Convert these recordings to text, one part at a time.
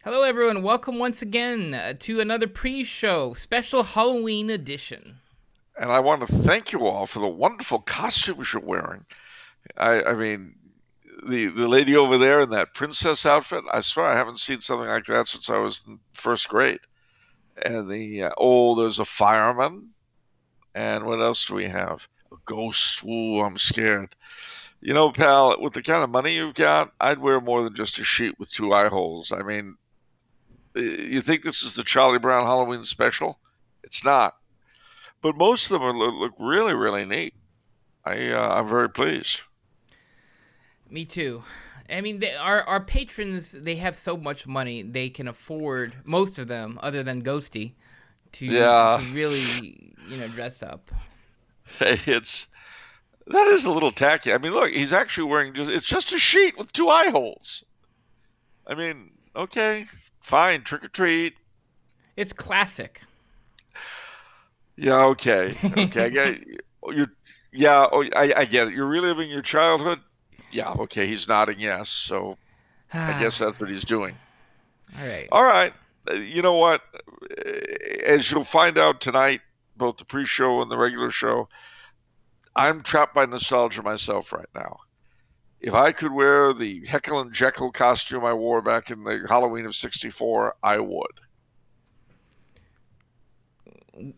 Hello, everyone. Welcome once again to another pre-show special Halloween edition. And I want to thank you all for the wonderful costumes you're wearing. I mean, the lady over there in that princess outfit, I swear I haven't seen something like that since I was in first grade. And there's a fireman. And what else do we have? A ghost. Ooh, I'm scared. You know, pal, with the kind of money you've got, I'd wear more than just a sheet with two eye holes. I mean, you think this is the Charlie Brown Halloween special? It's not. But most of them look really, really neat. I'm very pleased. Me too. I mean, our patrons, they have so much money they can afford, most of them, other than Ghosty, Yeah, to really dress up. it's that is a little tacky. I mean, look, he's actually wearing it's just a sheet with two eye holes. I mean, okay, fine, trick or treat. It's classic. Yeah, okay, I get you. Yeah, I get it. You're reliving your childhood. Yeah, okay, he's nodding yes. So I All guess that's what he's doing. right. All right. You know what? As you'll find out tonight, both the pre-show and the regular show, I'm trapped by nostalgia myself right now. If I could wear the Heckle and Jekyll costume I wore back in the Halloween of '64, I would.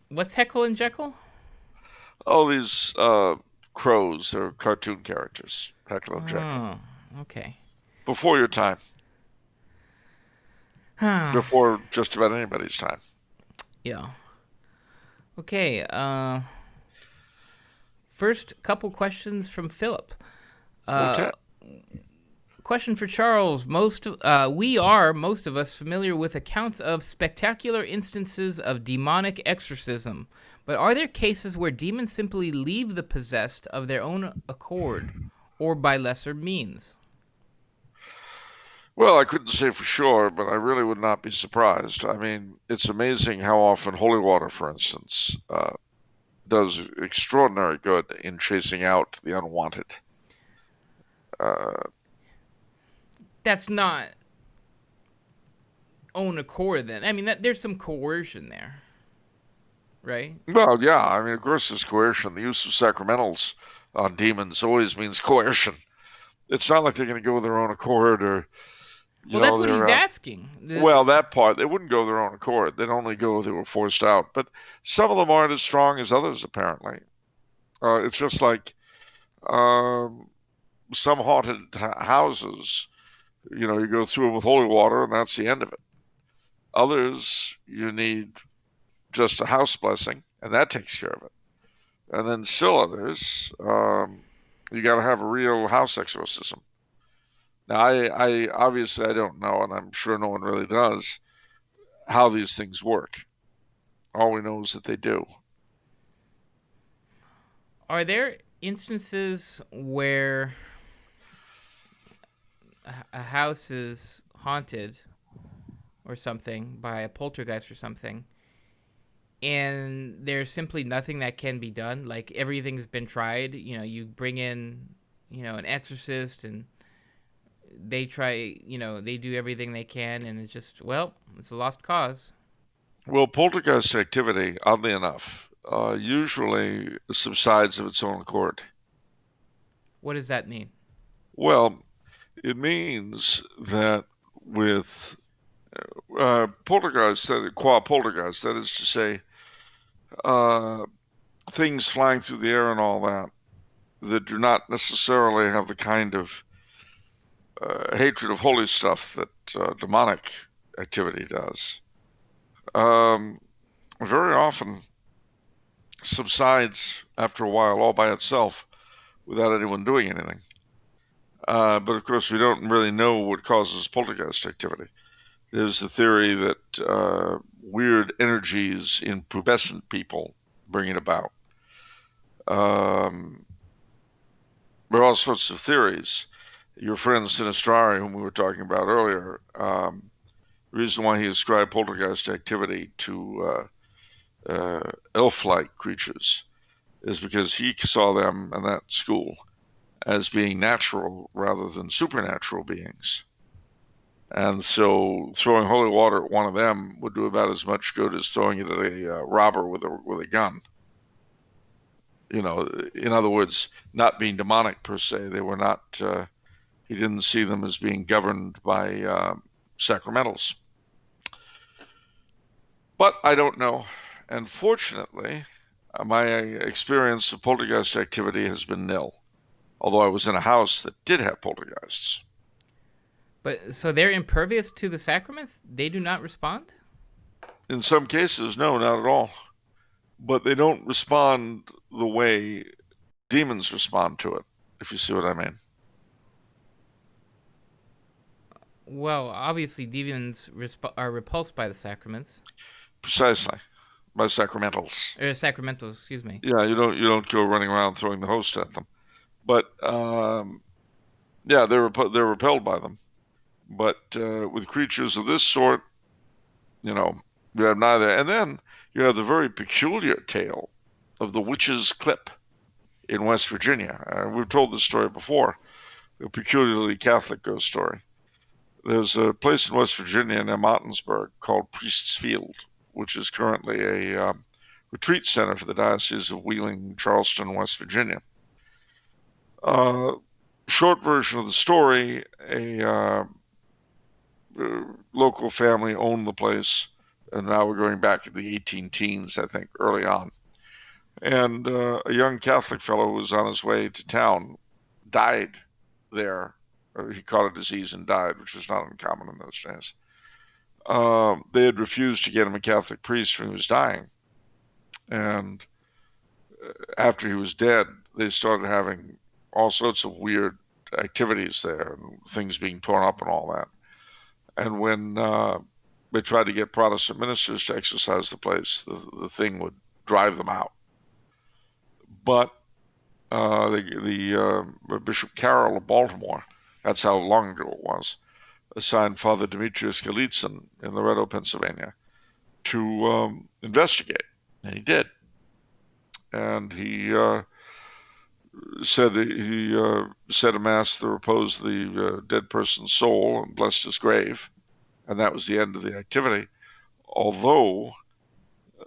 What's Heckle and Jekyll? All these crows are cartoon characters, Heckle and Jekyll. Oh, okay. Before your time, before just about anybody's time. Yeah. Okay. First couple questions from Philip. Uh, Okay. Question for Charles. Most of us, familiar with accounts of spectacular instances of demonic exorcism. But are there cases where demons simply leave the possessed of their own accord or by lesser means? Well, I couldn't say for sure, but I really would not be surprised. I mean, it's amazing how often holy water, for instance, does extraordinary good in chasing out the unwanted. Uh, That's not own accord, then. I mean, there's some coercion there, right? well, yeah, I mean, of course, there's coercion. The use of sacramentals on demons always means coercion. It's not like they're going to go of their own accord or, Well, that's what they're, he's asking. well, that part, they wouldn't go of their own accord. They'd only go if they were forced out. But some of them aren't as strong as others, apparently. It's just like um, some haunted houses, you go through them with holy water and that's the end of it. Others, you need just a house blessing and that takes care of it. And then still others, you got to have a real house exorcism. Now, I obviously I don't know, and I'm sure no one really does, how these things work. All we know is that they do. Are there instances where a house is haunted or something by a poltergeist or something, and there's simply nothing that can be done? Like everything's been tried. You bring in, an exorcist, and they try. They do everything they can, and it's just it's a lost cause. Well, poltergeist activity, oddly enough, usually subsides of its own accord. What does that mean? Well, it means that with poltergeist, qua poltergeist, that is to say, uh, things flying through the air and all that, that do not necessarily have the kind of hatred of holy stuff that demonic activity does, um, very often subsides after a while all by itself without anyone doing anything. But of course, we don't really know what causes poltergeist activity. There's the theory that weird energies in pubescent people bring it about. Um, there are all sorts of theories. Your friend Sinistrari, whom we were talking about earlier, the reason why he ascribed poltergeist activity to elf-like creatures is because he saw them in that school as being natural rather than supernatural beings. And so throwing holy water at one of them would do about as much good as throwing it at a robber with a gun. In other words, not being demonic per se. They were not, he didn't see them as being governed by sacramentals. But I don't know. And fortunately, my experience of poltergeist activity has been nil, although I was in a house that did have poltergeists. But so they're impervious to the sacraments? They do not respond? In some cases, no, not at all. But they don't respond the way demons respond to it, if you see what I mean. Well, obviously demons are repulsed by the sacraments. Precisely, by sacramentals. Or sacramentals, excuse me. Yeah, you don't go running around throwing the host at them. But yeah, they're repelled by them. But with creatures of this sort, you have neither. And then you have the very peculiar tale of the Witch's Clip in West Virginia. We've told this story before, a peculiarly Catholic ghost story. There's a place in West Virginia near Martinsburg called Priest's Field, which is currently a retreat center for the Diocese of Wheeling, Charleston, West Virginia. Short version of the story, a local family owned the place, and now we're going back to the 18 teens, I think, early on. And a young Catholic fellow who was on his way to town died there. He caught a disease and died, which was not uncommon in those days. They had refused to get him a Catholic priest when he was dying. And after he was dead, they started having all sorts of weird activities there, and things being torn up and all that. And when they tried to get Protestant ministers to exorcise the place, the thing would drive them out. But the Bishop Carroll of Baltimore, that's how long ago it was, assigned Father Demetrius Galitzin in Loretto, Pennsylvania, to investigate, and he did. And he said said a mass to repose the dead person's soul and blessed his grave, and that was the end of the activity. Although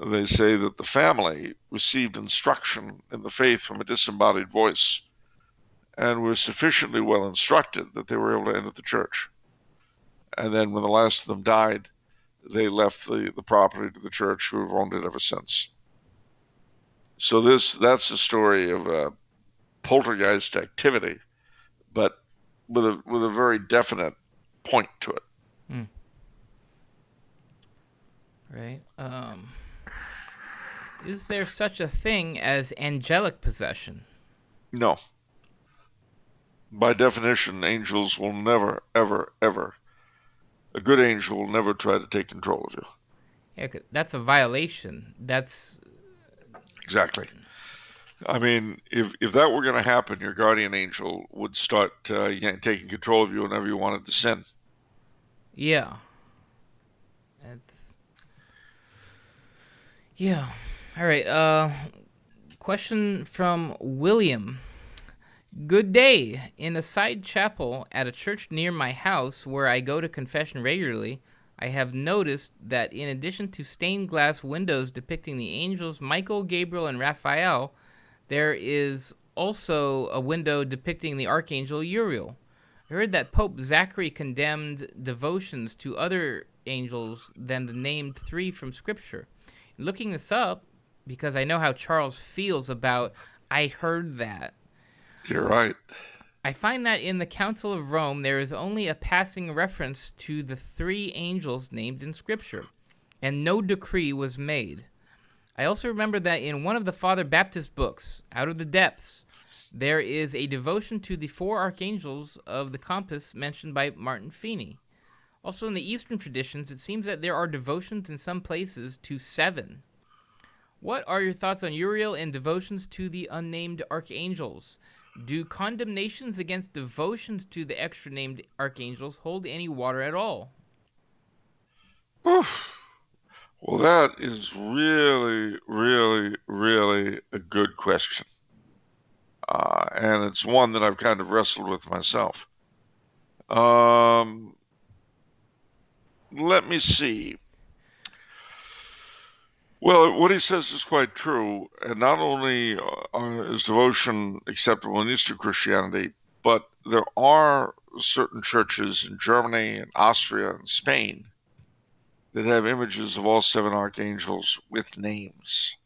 they say that the family received instruction in the faith from a disembodied voice and were sufficiently well instructed that they were able to enter the church. And then when the last of them died, they left the property to the church, who have owned it ever since. So that's a story of poltergeist activity, but with a very definite point to it. Right. Is there such a thing as angelic possession? No. By definition, angels will never, ever, ever. A good angel will never try to take control of you. Yeah, that's a violation. That's exactly. I mean, if that were going to happen, your guardian angel would start taking control of you whenever you wanted to sin. Yeah. Yeah. All right. Question from William. Good day. In a side chapel at a church near my house where I go to confession regularly, I have noticed that in addition to stained glass windows depicting the angels Michael, Gabriel, and Raphael, there is also a window depicting the archangel Uriel. I heard that Pope Zachary condemned devotions to other angels than the named three from Scripture. Looking this up, because I know how Charles feels about I heard that. You're right. I find that in the Council of Rome there is only a passing reference to the three angels named in Scripture, and no decree was made. I also remember that in one of the Father Baptist books, Out of the Depths, there is a devotion to the four archangels of the compass mentioned by Martin Feeney. Also in the Eastern traditions, it seems that there are devotions in some places to 7. What are your thoughts on Uriel and devotions to the unnamed archangels? Do condemnations against devotions to the extra named archangels hold any water at all? Oof. Well, that is really, really, really a good question. And it's one that I've kind of wrestled with myself. let me see. Well, what he says is quite true, and not only is devotion acceptable in Eastern Christianity, but there are certain churches in Germany and Austria and Spain that have images of all seven archangels with names.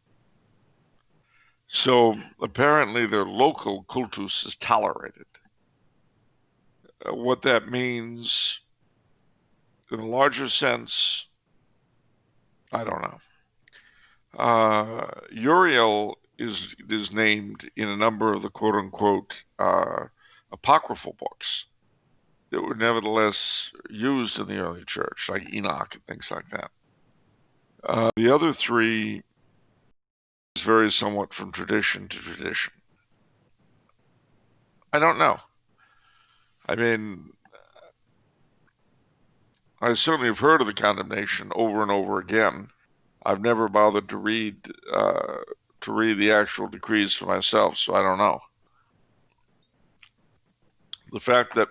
So apparently their local cultus is tolerated. What that means in a larger sense, I don't know. Uriel is named in a number of the quote unquote apocryphal books that were nevertheless used in the early church, like Enoch and things like that. The other three vary somewhat from tradition to tradition. I don't know. I mean, I certainly have heard of the condemnation over and over again. I've never bothered to read the actual decrees for myself, so I don't know. The fact that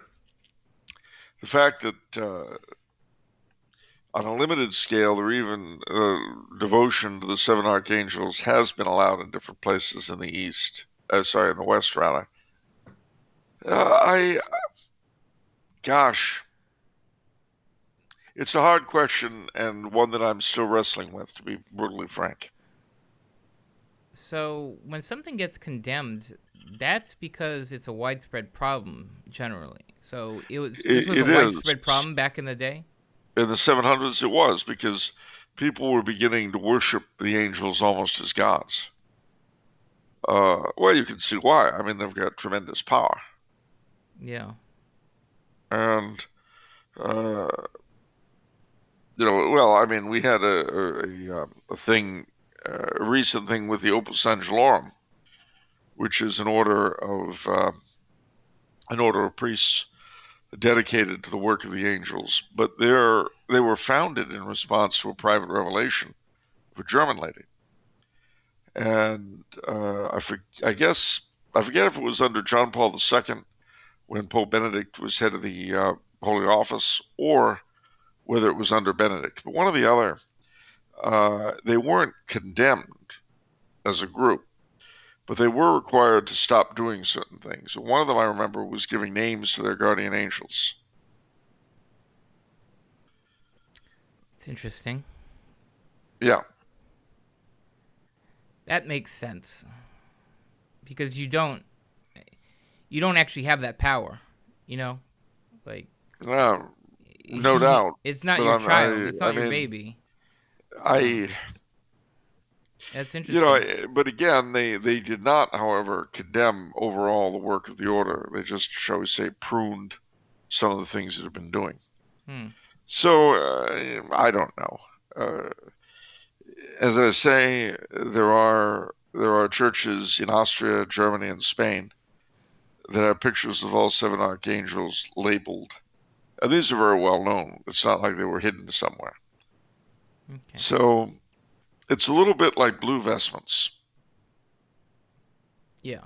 on a limited scale, or even devotion to the seven archangels has been allowed in different places in the East. In the West, rather. Gosh, it's a hard question and one that I'm still wrestling with, to be brutally frank. So when something gets condemned, that's because it's a widespread problem generally. So this was a It is. widespread problem back in the day. In the 700s, it was, because people were beginning to worship the angels almost as gods. Well, you can see why. I mean, they've got tremendous power. Yeah. And, well, I mean, we had a recent thing with the Opus Angelorum, which is an order of priests dedicated to the work of the angels. But they were founded in response to a private revelation of a German lady. And I forget if it was under John Paul II when Pope Benedict was head of the Holy Office, or whether it was under Benedict. But one or the other, they weren't condemned as a group, but they were required to stop doing certain things. And one of them, I remember, was giving names to their guardian angels. It's interesting. Yeah. That makes sense. Because you don't actually have that power, you know? Like No doubt. It's not But your child, it's not your baby. That's interesting. But again, they did not, however, condemn overall the work of the order. They just, shall we say, pruned some of the things that have been doing. So I don't know. As I say, there are churches in Austria, Germany, and Spain that have pictures of all seven archangels labeled. And these are very well known. It's not like they were hidden somewhere. Okay. So it's a little bit like blue vestments. Yeah.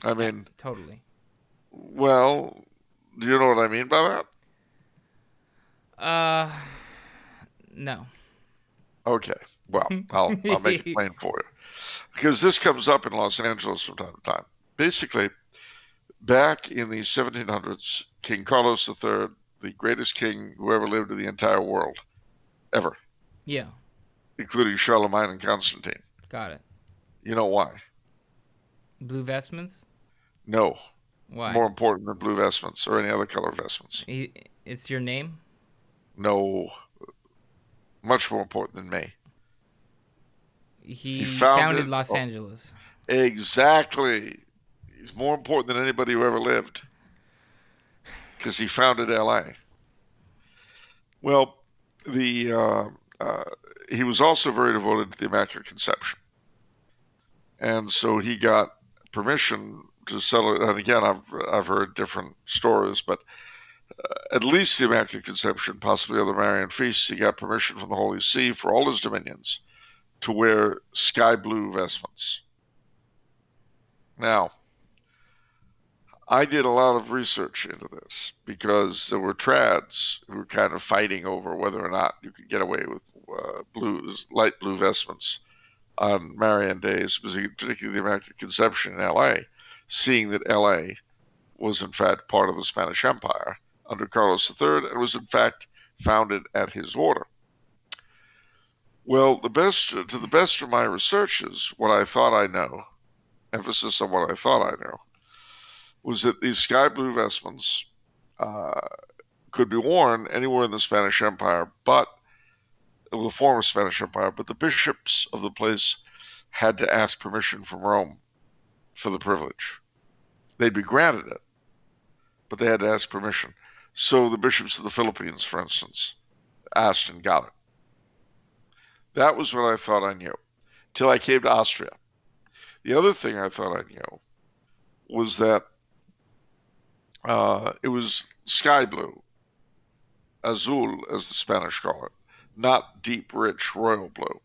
I mean, totally. Well, do you know what I mean by that? No. Okay. Well, I'll make it plain for you, because this comes up in Los Angeles from time to time. Basically, back in the 1700s, King Carlos III, the greatest king who ever lived in the entire world, ever. Yeah. Including Charlemagne and Constantine. Got it. You know why? Blue vestments? No. Why? More important than blue vestments or any other color vestments. It's your name? No. Much more important than me. He founded Los Angeles. Exactly. He's more important than anybody who ever lived, because he founded LA. Well, he was also very devoted to the Immaculate Conception. And so he got permission to settle it. And again, I've heard different stories, but at least the Immaculate Conception, possibly other Marian feasts, he got permission from the Holy See for all his dominions to wear sky blue vestments. Now, I did a lot of research into this because there were trads who were kind of fighting over whether or not you could get away with light blue vestments on Marian days, particularly the Immaculate Conception in L.A., seeing that L.A. was in fact part of the Spanish Empire under Carlos III and was in fact founded at his order. Well, to the best of my researches, what I thought I know, emphasis on what I thought I knew, was that these sky blue vestments could be worn anywhere in the Spanish Empire, but the former Spanish Empire, but the bishops of the place had to ask permission from Rome for the privilege. They'd be granted it, but they had to ask permission. So the bishops of the Philippines, for instance, asked and got it. That was what I thought I knew, till I came to Austria. The other thing I thought I knew was that it was sky blue, azul, as the Spanish call it, not deep, rich royal blue,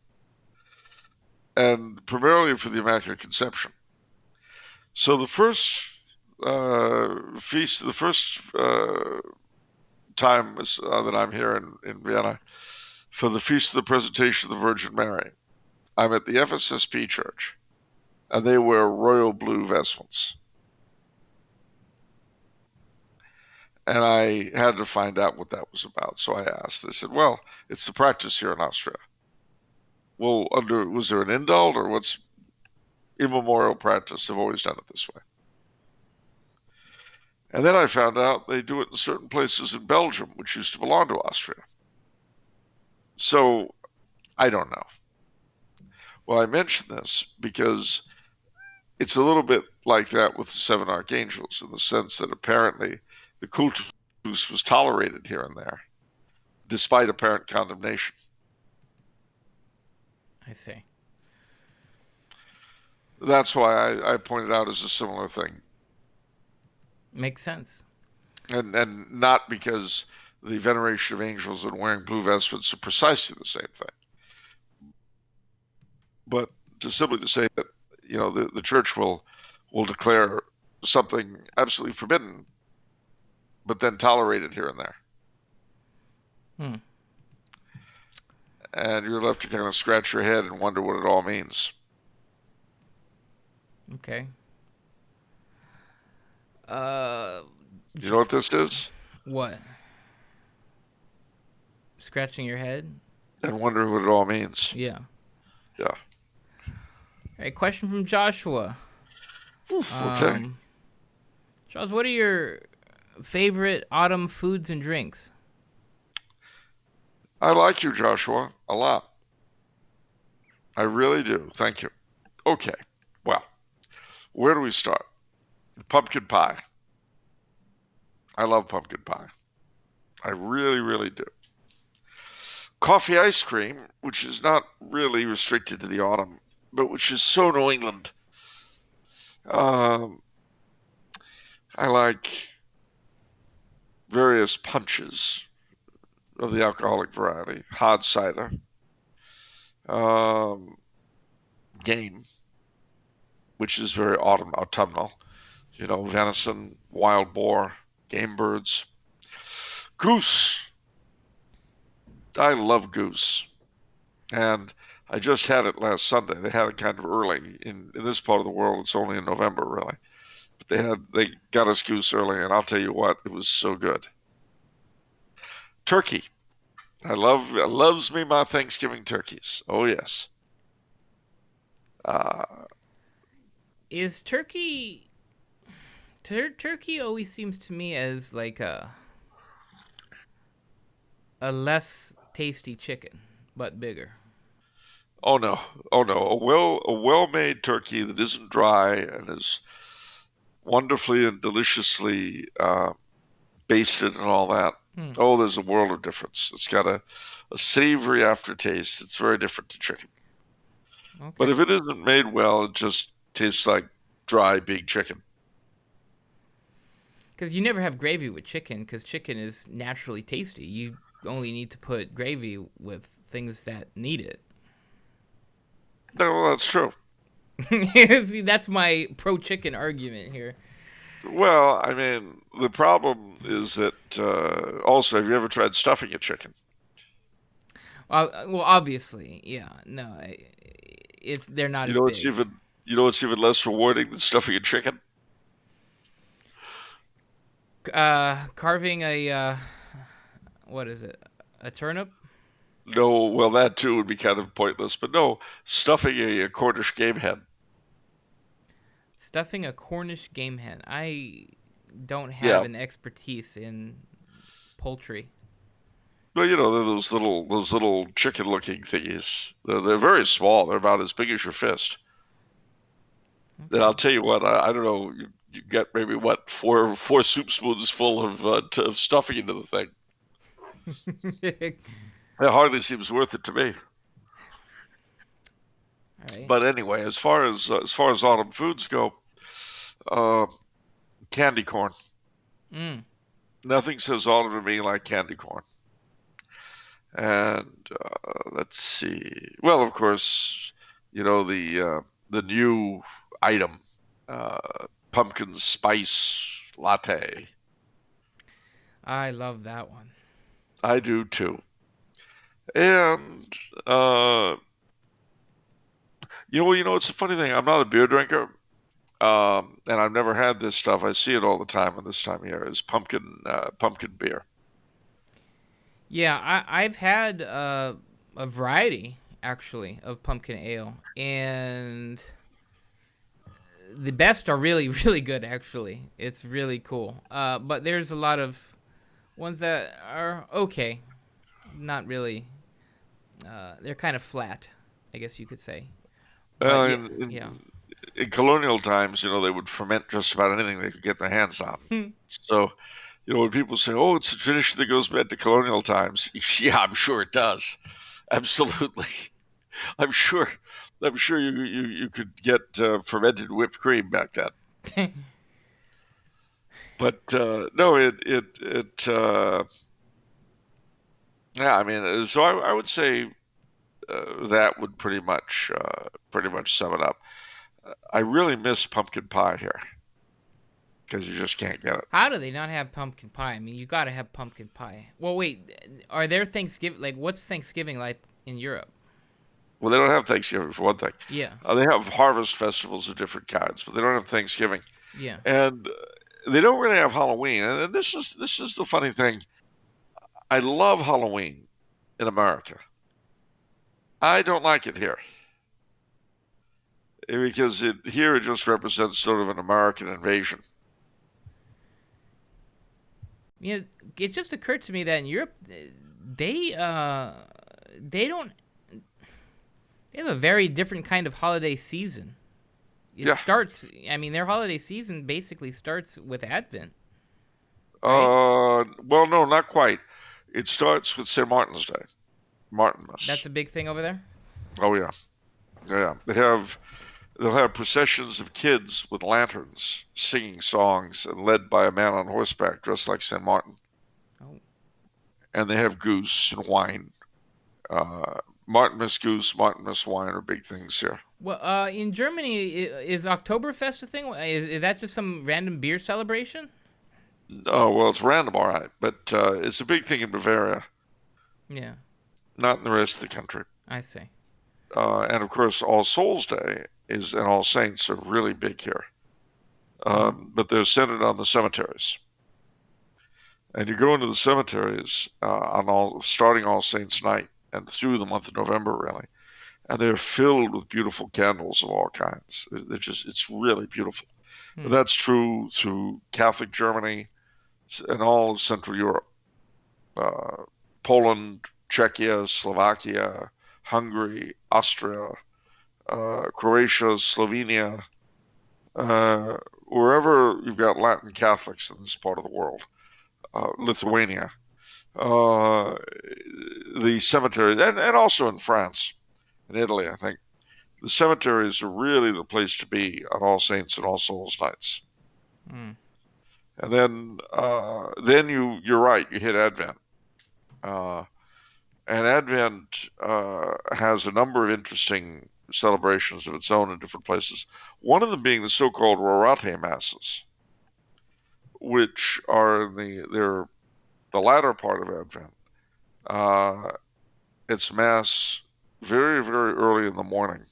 and primarily for the Immaculate Conception. So the first feast, the first time that I'm here in Vienna, for the Feast of the Presentation of the Virgin Mary, I'm at the FSSP church, and they wear royal blue vestments. And I had to find out what that was about. So I asked. They said, well, it's the practice here in Austria. Well, was there an indult, or what's immemorial practice? They've always done it this way. And then I found out they do it in certain places in Belgium, which used to belong to Austria. So I don't know. Well, I mention this because it's a little bit like that with the seven archangels, in the sense that apparently the cultus was tolerated here and there, despite apparent condemnation. I see. That's why I pointed out as a similar thing. Makes sense. And not because the veneration of angels and wearing blue vestments are precisely the same thing, but simply to say that, you know, the church will declare something absolutely forbidden, but then tolerate it here and there. And you're left to kind of scratch your head and wonder what it all means. Okay. You know what this is? What? Scratching your head? And wondering what it all means. Yeah. Yeah. All right, question from Joshua. Oof, okay. Charles, what are your favorite autumn foods and drinks? I like you, Joshua, a lot. I really do. Thank you. Okay. Well, where do we start? Pumpkin pie. I love pumpkin pie. I really, really do. Coffee ice cream, which is not really restricted to the autumn, but which is so New England. I like various punches of the alcoholic variety, hard cider, game, which is very autumnal. You know, venison, wild boar, game birds. Goose. I love goose. And I just had it last Sunday. They had it kind of early. In this part of the world, it's only in November, really. But they got us goose early, and I'll tell you what, it was so good. Turkey. Loves me my Thanksgiving turkeys. Oh, yes. Is turkey... Turkey always seems to me as like a less tasty chicken, but bigger. Oh no. A well-made turkey that isn't dry and is wonderfully and deliciously basted and all that. Oh, there's a world of difference. It's got a savory aftertaste. It's very different to chicken. Okay. But if it isn't made well, it just tastes like dry, big chicken. Because you never have gravy with chicken, because chicken is naturally tasty. You only need to put gravy with things that need it. No, well, that's true. See, that's my pro-chicken argument here. Well, I mean, the problem is that also, have you ever tried stuffing a chicken? Well, obviously, yeah. No, it's they're not You as know, it's big. even you know it's even less rewarding than stuffing a chicken. Carving a what is it? A turnip? No, well, that too would be kind of pointless. But no, stuffing a Cornish game hen. Stuffing a Cornish game hen. I don't have Yeah, an expertise in poultry. but you know, they're those little chicken-looking thingies. They're very small. They're about as big as your fist. And Okay. I'll tell you what, I don't know. You get maybe what four soup spoons full of stuffing into the thing. It hardly seems worth it to me. All right. But anyway, as far as autumn foods go, uh, candy corn. Mm. Nothing says autumn to me like candy corn. And let's see. Well, of course, you know the new item, pumpkin spice latte. I love that one. I do too. And uh, it's a funny thing. I'm not a beer drinker, and I've never had this stuff. I see it all the time, and this time of year is pumpkin beer. Yeah, I've had a variety actually of pumpkin ale, and the best are really really good. Actually, it's really cool. But there's a lot of ones that are okay, not really. They're kind of flat, I guess you could say. But yeah, In, yeah. in colonial times, they would ferment just about anything they could get their hands on. So, when people say, "Oh, it's a tradition that goes back to colonial times," yeah, I'm sure it does. Absolutely. I'm sure. I'm sure you could get fermented whipped cream back then. But no, yeah. I mean, so I would say that would pretty much sum it up. I really miss pumpkin pie here because you just can't get it. How do they not have pumpkin pie? I mean, you gotta have pumpkin pie. Well, wait, are there Thanksgiving? Like, what's Thanksgiving like in Europe? Well, they don't have Thanksgiving for one thing. Yeah, They have harvest festivals of different kinds, but they don't have Thanksgiving, yeah. and they don't really have Halloween. And this is the funny thing. I love Halloween in America. I don't like it here because it just represents sort of an American invasion. You know, it just occurred to me that in Europe, they uh, they don't. They have a very different kind of holiday season. It Yeah. starts. I mean, their holiday season basically starts with Advent, right? Well, no, not quite. It starts with St. Martin's Day, That's Martinmas. a big thing over there. Oh yeah, yeah. They'll have processions of kids with lanterns singing songs and led by a man on horseback dressed like St. Martin. Oh, And they have goose and wine. Martinmas goose, Martinmas wine are big things here. well, in Germany, is Oktoberfest a thing? Is that just some random beer celebration? Oh, well, it's random, all right, but it's a big thing in Bavaria, Yeah, not in the rest of the country. I see. And of course, All Souls Day and All Saints are really big here, Mm. but they're centered on the cemeteries. And you go into the cemeteries starting All Saints Night and through the month of November, really, and they're filled with beautiful candles of all kinds. It's really beautiful. Hmm. That's true through Catholic Germany and all of Central Europe, uh, Poland, Czechia, Slovakia, Hungary, Austria, Croatia, Slovenia, wherever you've got Latin Catholics in this part of the world, Lithuania, uh, the cemetery, and also in France and Italy, I think. The cemeteries are really the place to be on All Saints and All Souls nights. Hmm. And then you're right, you hit Advent. Uh, and Advent has a number of interesting celebrations of its own in different places. One of them being the so-called Rorate masses. which are they're the latter part of Advent. Uh, it's Mass very, very early in the morning,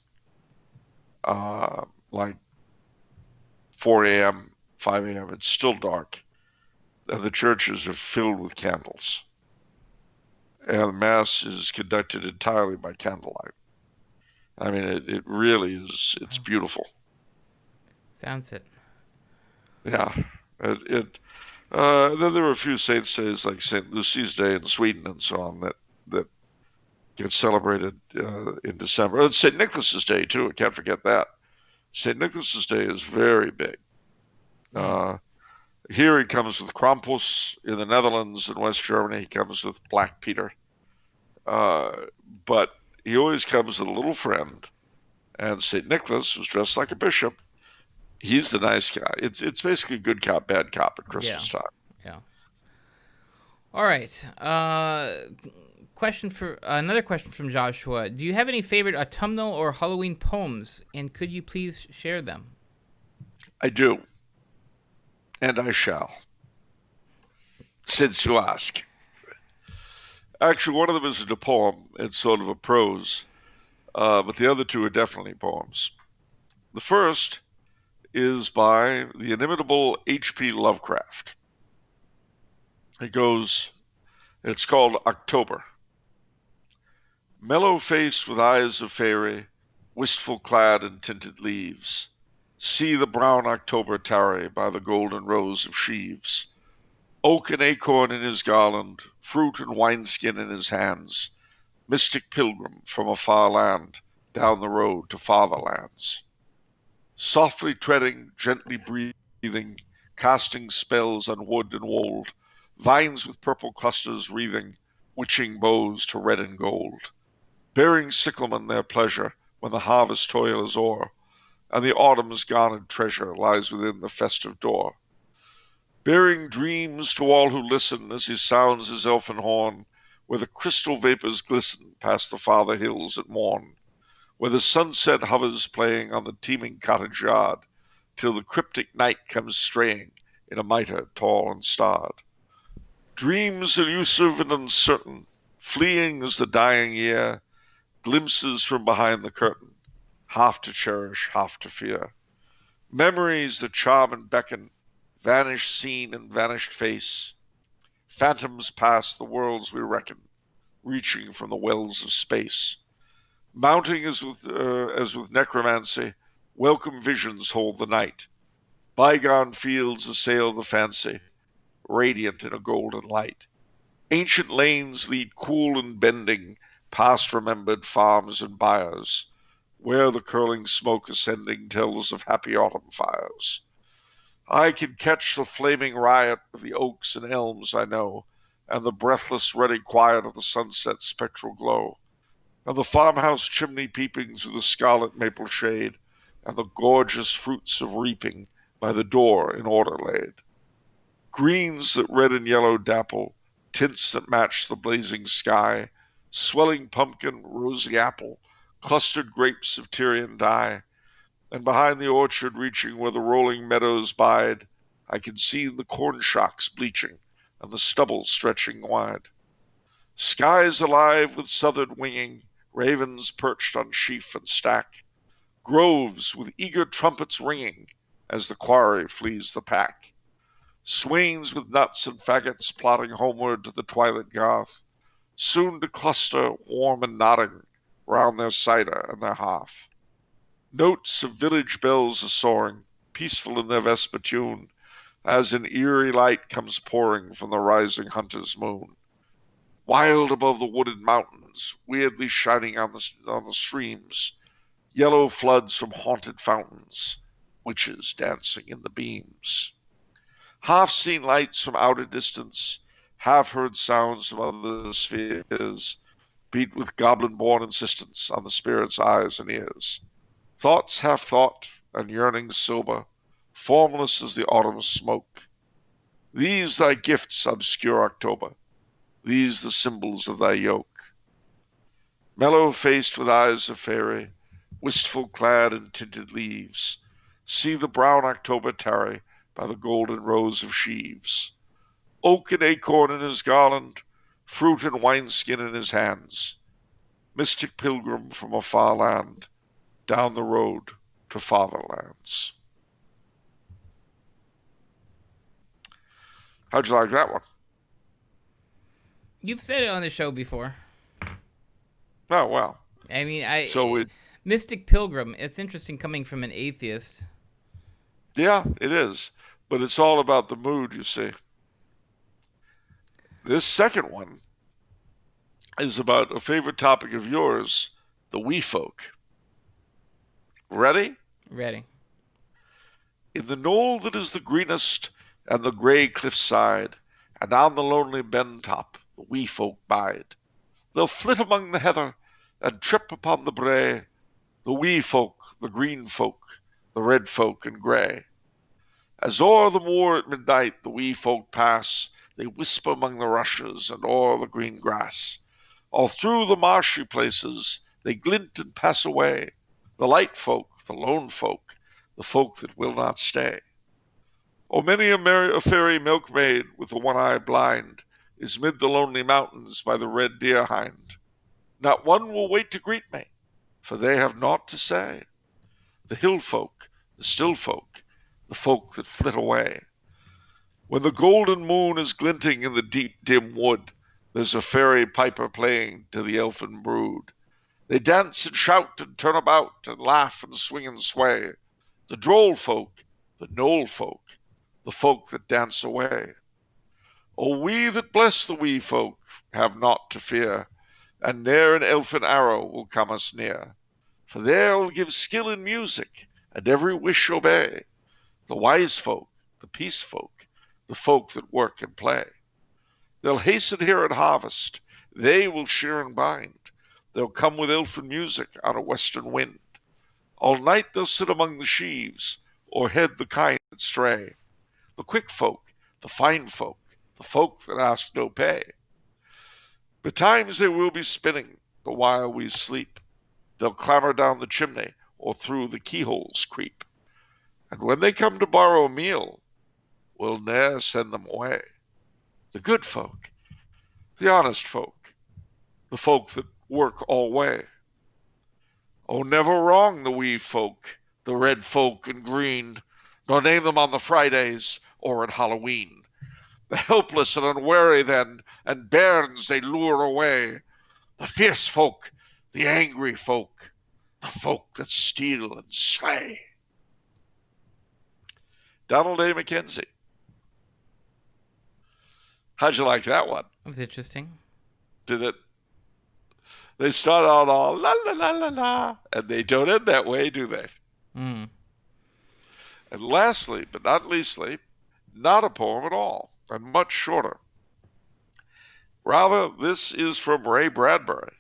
like 4 a.m., 5 a.m. It's still dark, and the churches are filled with candles. And Mass is conducted entirely by candlelight. I mean, it really is. It's Wow. beautiful. Sounds it. Yeah. Then there are a few saints' days like Saint Lucy's Day in Sweden and so on that get celebrated in December. And Saint Nicholas's Day too. I can't forget that. Saint Nicholas's Day is very big. Mm. Here he comes with Krampus. In the Netherlands and West Germany, he comes with Black Peter. But he always comes with a little friend. And St. Nicholas, who's dressed like a bishop, he's the nice guy. It's basically good cop, bad cop at Yeah. Christmas time. Yeah. All right. Another question from Joshua. Do you have any favorite autumnal or Halloween poems, and could you please share them? I do, and I shall, since you ask. Actually, one of them isn't a poem, it's sort of a prose, but the other two are definitely poems. The first is by the inimitable H.P. Lovecraft. It's called October. Mellow-faced with eyes of faery, wistful clad in tinted leaves, see the brown October tarry by the golden rows of sheaves. Oak and acorn in his garland, fruit and wineskin in his hands, mystic pilgrim from a far land, down the road to farther lands. Softly treading, gently breathing, casting spells on wood and wold, vines with purple clusters wreathing, witching bows to red and gold. Bearing sicklemen their pleasure when the harvest toil is o'er, and the autumn's garnered treasure lies within the festive door. Bearing dreams to all who listen as he sounds his elfin horn, where the crystal vapors glisten past the farther hills at morn, where the sunset hovers playing on the teeming cottage yard, till the cryptic night comes straying in a mitre tall and starred. Dreams elusive and uncertain, fleeing as the dying year, glimpses from behind the curtain, half to cherish, half to fear. Memories that charm and beckon, vanished scene and vanished face, phantoms past the worlds we reckon, reaching from the wells of space. Mounting as with necromancy, welcome visions hold the night. Bygone fields assail the fancy, radiant in a golden light. Ancient lanes lead cool and bending, past remembered farms and byres, where the curling smoke ascending tells of happy autumn fires. I can catch the flaming riot of the oaks and elms I know, and the breathless ruddy quiet of the sunset's spectral glow, and the farmhouse chimney peeping through the scarlet maple shade, and the gorgeous fruits of reaping by the door in order laid. Greens that red and yellow dapple, tints that match the blazing sky, swelling pumpkin, rosy apple, clustered grapes of Tyrian dye, and behind the orchard reaching where the rolling meadows bide, I can see the corn shocks bleaching and the stubble stretching wide. Skies alive with southern winging, ravens perched on sheaf and stack, groves with eager trumpets ringing as the quarry flees the pack. Swains with nuts and faggots plodding homeward to the twilit garth, soon to cluster, warm and nodding, round their cider and their hearth. Notes of village bells are soaring, peaceful in their vesper tune, as an eerie light comes pouring from the rising hunter's moon. Wild above the wooded mountains, weirdly shining on the streams, yellow floods from haunted fountains, witches dancing in the beams. Half-seen lights from outer distance, half-heard sounds from other spheres, beat with goblin-born insistence on the spirit's eyes and ears. Thoughts half thought, and yearnings sober, formless as the autumn's smoke. These thy gifts, obscure October, these the symbols of thy yoke. Mellow-faced with eyes of faery, wistful clad in tinted leaves, see the brown October tarry by the golden rows of sheaves. Oak and acorn in his garland, fruit and wineskin in his hands. Mystic pilgrim from a far land, down the road to fatherlands. How'd you like that one? You've said it on the show before. Oh, well. I mean, Mystic Pilgrim, it's interesting coming from an atheist. Yeah, it is. But it's all about the mood, you see. This second one is about a favorite topic of yours, the wee folk. Ready? Ready. In the knoll that is the greenest, and the grey cliff side, and on the lonely ben top, the wee folk bide. They'll flit among the heather, and trip upon the brae, the wee folk, the green folk, the red folk and grey. As o'er the moor at midnight the wee folk pass, they whisper among the rushes and o'er the green grass. All through the marshy places they glint and pass away, the light folk, the lone folk, the folk that will not stay. Oh, many a fairy milkmaid with the one eye blind is mid the lonely mountains by the red deer hind. Not one will wait to greet me, for they have naught to say. The hill folk, the still folk, the folk that flit away. When the golden moon is glinting in the deep dim wood, there's a fairy piper playing to the elfin brood. They dance and shout and turn about and laugh and swing and sway. The droll folk, the knoll folk, the folk that dance away. Oh, we that bless the wee folk have naught to fear, and ne'er an elfin arrow will come us near. For they'll give skill in music, and every wish obey. The wise folk, the peace folk, the folk that work and play. They'll hasten here at harvest, they will shear and bind. They'll come with elfin music on a western wind. All night they'll sit among the sheaves, or head the kine that stray. The quick folk, the fine folk, the folk that ask no pay. Betimes they will be spinning, the while we sleep. They'll clamber down the chimney, or through the keyholes creep. And when they come to borrow a meal, we'll ne'er send them away. The good folk, the honest folk, the folk that work alway. Oh, never wrong the wee folk, the red folk and green, nor name them on the Fridays or at Halloween. The helpless and unwary then, and bairns they lure away. The fierce folk, the angry folk, the folk that steal and slay. Donald A. Mackenzie. How'd you like that one? That was interesting. Did it? They start out all la la la la la, and they don't end that way, do they? Mm. And lastly, but not leastly, not a poem at all, and much shorter. Rather, this is from Ray Bradbury,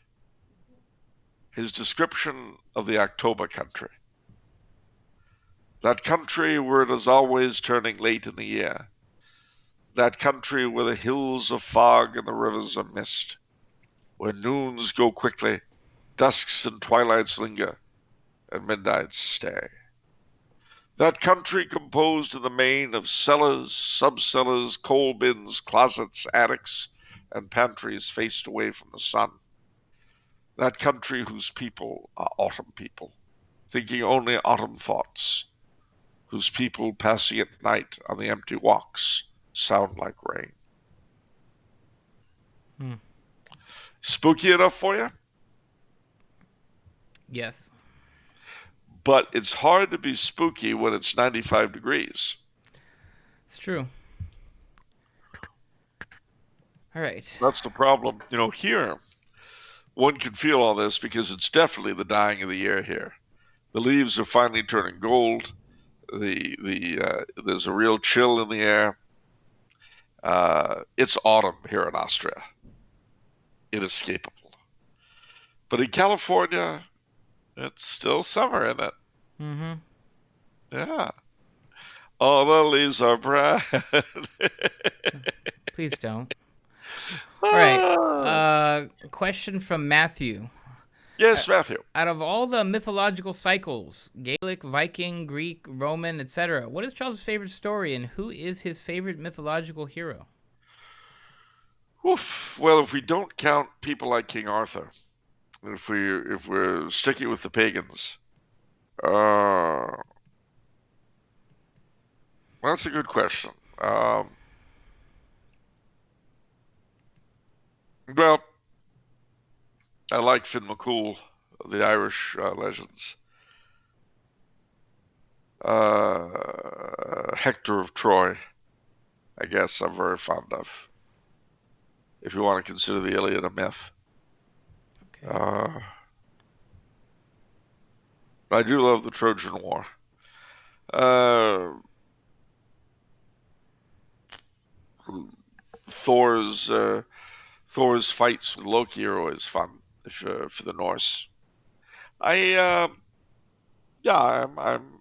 his description of the October country. That country where it is always turning late in the year. That country where the hills are fog and the rivers are mist. Where noons go quickly, dusks and twilights linger, and midnights stay. That country composed in the main of cellars, sub-cellars, coal bins, closets, attics, and pantries faced away from the sun. That country whose people are autumn people, thinking only autumn thoughts, whose people passing at night on the empty walks sound like rain. Spooky enough for you? Yes. But it's hard to be spooky when it's 95 degrees. It's true. All right. That's the problem. You know, here, one can feel all this because it's definitely the dying of the year here. The leaves are finally turning gold. There's a real chill in the air. It's autumn here in Austria. Inescapable. But in California, it's still summer, isn't it? Mm-hmm. Yeah. All the leaves are brown. Please don't. All right. Question from Matthew. Uh, Yes, Matthew. Out of all the mythological cycles, Gaelic, Viking, Greek, Roman, etc., what is Charles' favorite story and who is his favorite mythological hero? Oof. Well, if we don't count people like King Arthur, if we're sticking with the pagans, uh, that's a good question. Um, well, I like Finn McCool, the Irish legends. Hector of Troy, I guess I'm very fond of, if you want to consider the Iliad a myth. Okay. Uh, I do love the Trojan War. Uh, Thor's Thor's fights with Loki are always fun if, for the Norse. I Yeah, I'm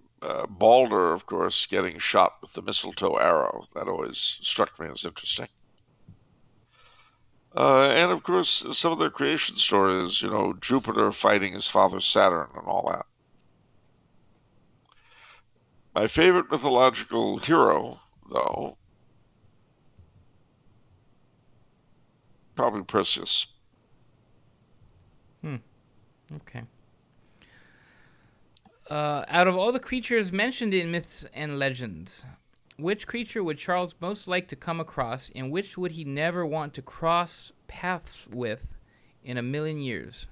Balder, of course, getting shot with the mistletoe arrow. That always struck me as interesting. And of course, some of their creation stories, Jupiter fighting his father Saturn and all that. My favorite mythological hero, though, probably Perseus. Hmm. Okay. Out of all the creatures mentioned in myths and legends, which creature would Charles most like to come across, and which would he never want to cross paths with in a million years?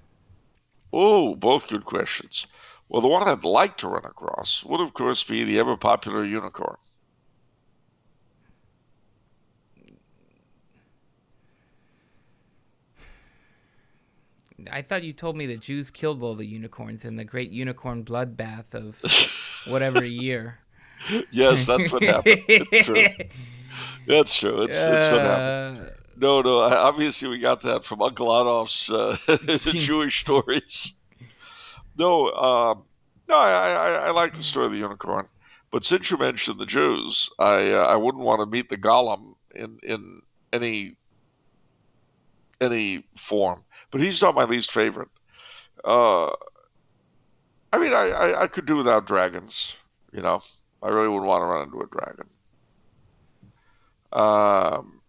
Oh, both good questions. Well, the one I'd like to run across would, of course, be the ever popular unicorn. I thought you told me that Jews killed all the unicorns in the great unicorn bloodbath of whatever year. Yes, that's what happened. It's true. That's true. It's what happened. uh, No, no. Obviously, we got that from Uncle Adolf's Jewish stories. No, no. I like the story of the unicorn, but since you mentioned the Jews, I wouldn't want to meet the golem in any any form. But he's not my least favorite. Uh, I mean, I could do without dragons. You know, I really wouldn't want to run into a dragon. Um,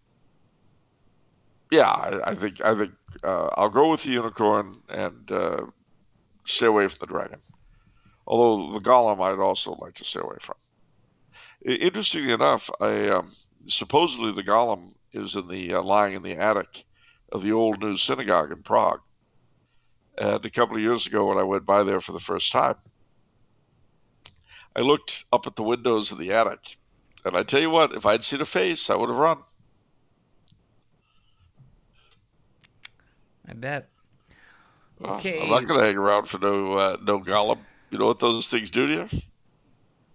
yeah, I think I'll go with the unicorn and stay away from the dragon. Although the golem, I'd also like to stay away from. Interestingly enough, I supposedly the golem is in the lying in the attic of the old new synagogue in Prague. And a couple of years ago, when I went by there for the first time, I looked up at the windows of the attic, and I tell you what, if I'd seen a face, I would have run. I bet. I'm not Okay, going to hang around for no golem. You know what those things do to you?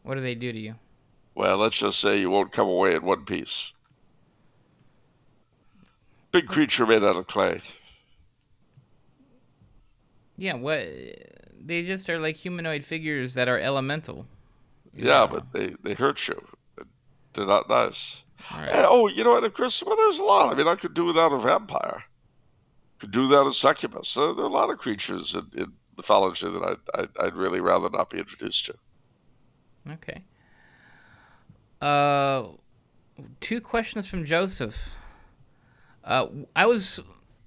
what do they do to you? Well, let's just say you won't come away in one piece. Big What? creature made out of clay. Yeah, what? They just are like humanoid figures that are elemental. Yeah, Yeah. but they hurt you. They're not nice. All right. Oh, you know what, of course, well, there's a lot. I mean, I could do without a vampire. Could do without a succubus. There are a lot of creatures in mythology that I'd really rather not be introduced to. Okay. Uh, Two questions from Joseph. I was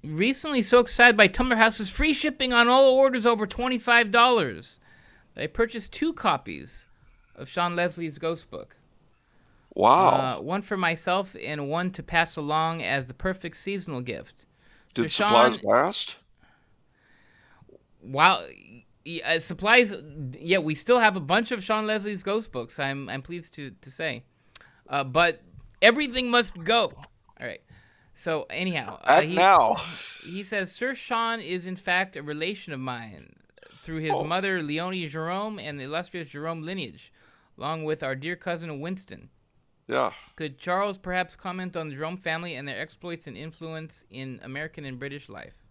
recently so excited by Tumblr House's free shipping on all orders over $25 that I purchased two copies of Sean Leslie's Ghost Book. Wow. One for myself and one to pass along as the perfect seasonal gift. So Did supplies Sean, last? while supplies, yeah, we still have a bunch of Sean Leslie's Ghost Books. I'm pleased to say, but everything must go. All right. So anyhow, Act now. he says Sir Sean is in fact a relation of mine through his Oh, mother Leonie Jerome and the illustrious Jerome lineage, along with our dear cousin Winston. yeah. Could Charles perhaps comment on the Jerome family and their exploits and influence in American and British life?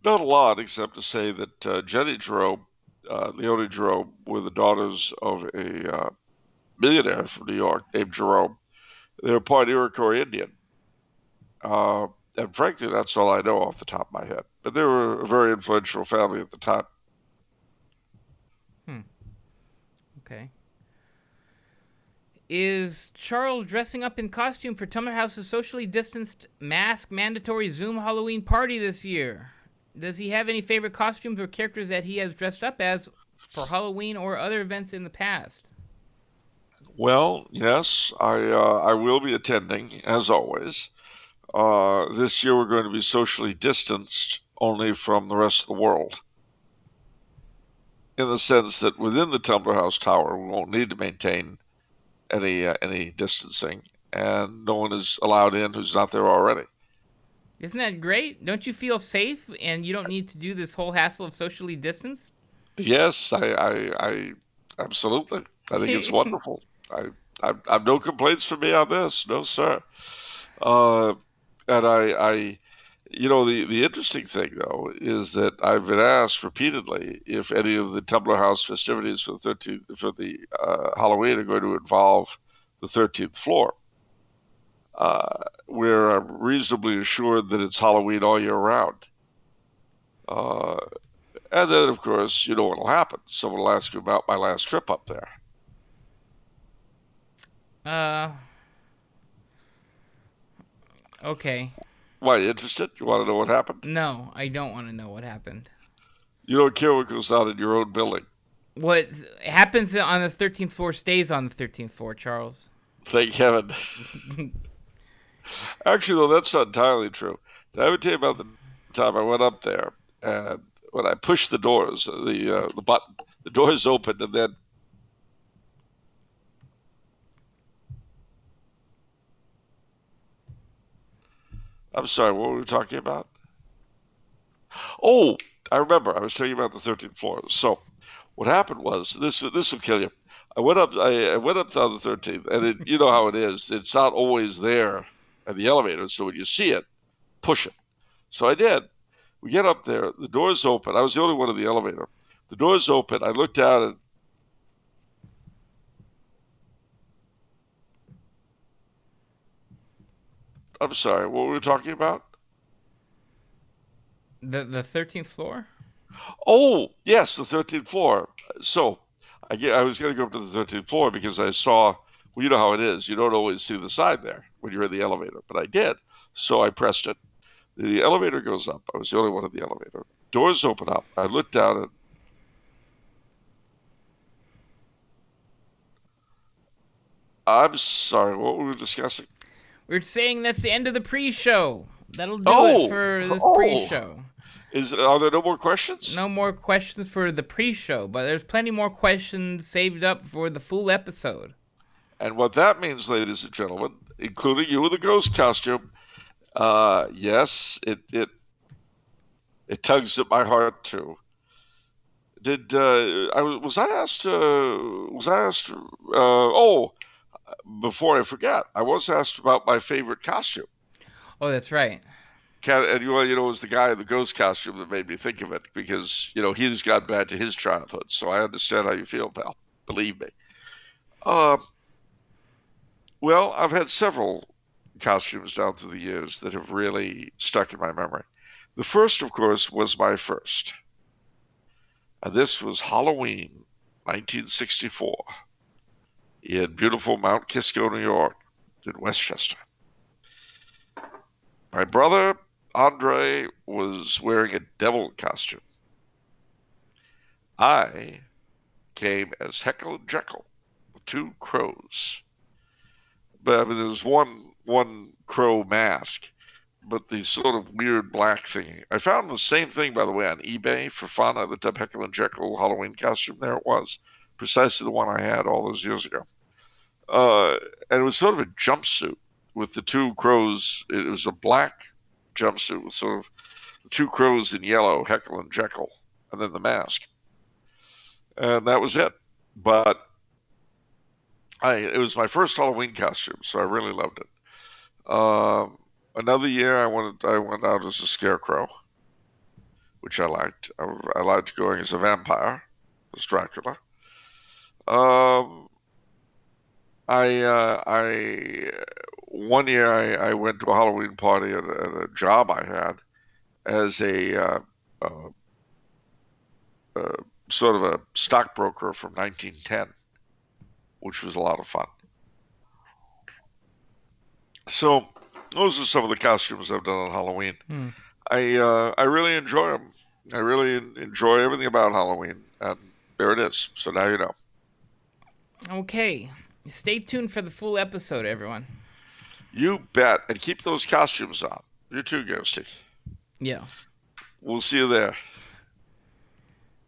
Not a lot, except to say that Jenny Jerome, Leonie Jerome, were the daughters of a millionaire from New York named Jerome. They were part Iroquois Indian. Uh, And frankly, that's all I know off the top of my head. But they were a very influential family at the time. Okay. Is Charles dressing up in costume for Tumblr House's socially distanced mask mandatory Zoom Halloween party this year? Does he have any favorite costumes or characters that he has dressed up as for Halloween or other events in the past? Well, yes, I will be attending as always. This year we're going to be socially distanced only from the rest of the world, in the sense that within the Tumblr House Tower we won't need to maintain any distancing, and no one is allowed in who's not there already. Isn't that great? Don't you feel safe and you don't need to do this whole hassle of socially distanced? Yes, I absolutely. I think it's wonderful. I've no complaints from me on this. No, sir. Uh, and the interesting thing though is that I've been asked repeatedly if any of the Tumblr House festivities for the Halloween are going to involve the 13th floor. Where I'm reasonably assured that it's Halloween all year round. And then, of course, you know what'll happen. Someone will ask you about my last trip up there. Okay. Why, you interested? You want to know what happened? No, I don't want to know what happened. You don't care what goes on in your own building. What happens on the 13th floor stays on the 13th floor, Charles. Thank heaven. Actually, though, that's not entirely true. Did I ever tell you about the time I went up there and when I pushed the doors, the button, the doors opened, and then I'm sorry, what were we talking about? Oh, I remember. I was telling you about the 13th floor. So, what happened was this will kill you. I went up to the 13th, and you know how it is. It's not always there at the elevator. So when you see it, push it. So I did. We get up there. The doors open. I was the only one in the elevator. The doors open. I looked out and I'm sorry. What were we talking about? The 13th floor? Oh, yes, the 13th floor. So I was going to go up to the 13th floor because I saw, well, you know how it is. You don't always see the sign there when you're in the elevator, but I did. So I pressed it. The elevator goes up. I was the only one in the elevator. Doors open up. I looked down and I'm sorry, what were we discussing? We're saying that's the end of the pre-show. That'll do it Oh, for this oh, pre-show. are there no more questions? No more questions for the pre-show, but there's plenty more questions saved up for the full episode. And what that means, ladies and gentlemen, including you in the ghost costume, yes, it tugs at my heart too. Was I asked? Oh, before I forget, I was asked about my favorite costume. Oh, that's right. And it was the guy in the ghost costume that made me think of it because he's got bad to his childhood. So I understand how you feel, pal. Believe me. Well, I've had several costumes down through the years that have really stuck in my memory. The first, of course, was my first. And this was Halloween 1964 in beautiful Mount Kisco, New York, in Westchester. My brother, Andre, was wearing a devil costume. I came as Heckle and Jekyll, the two crows. But I mean, there was one crow mask, but the sort of weird black thing. I found the same thing, by the way, on eBay for fun. I looked up Heckle and Jekyll Halloween costume. There it was, precisely the one I had all those years ago. And it was sort of a jumpsuit with the two crows. It was a black jumpsuit with sort of the two crows in yellow, Heckle and Jekyll, and then the mask. And that was it. But it was my first Halloween costume, so I really loved it. Another year, I went out as a scarecrow, which I liked. I liked going as a vampire, as Dracula. I one year I went to a Halloween party at a job I had as a uh, sort of a stockbroker from 1910, which was a lot of fun. So those are some of the costumes I've done on Halloween. Hmm. I really enjoy them. I really enjoy everything about Halloween, and there it is. So now you know. Okay. Stay tuned for the full episode, everyone. You bet, and keep those costumes on. You too, Ghosty. Yeah. We'll see you there.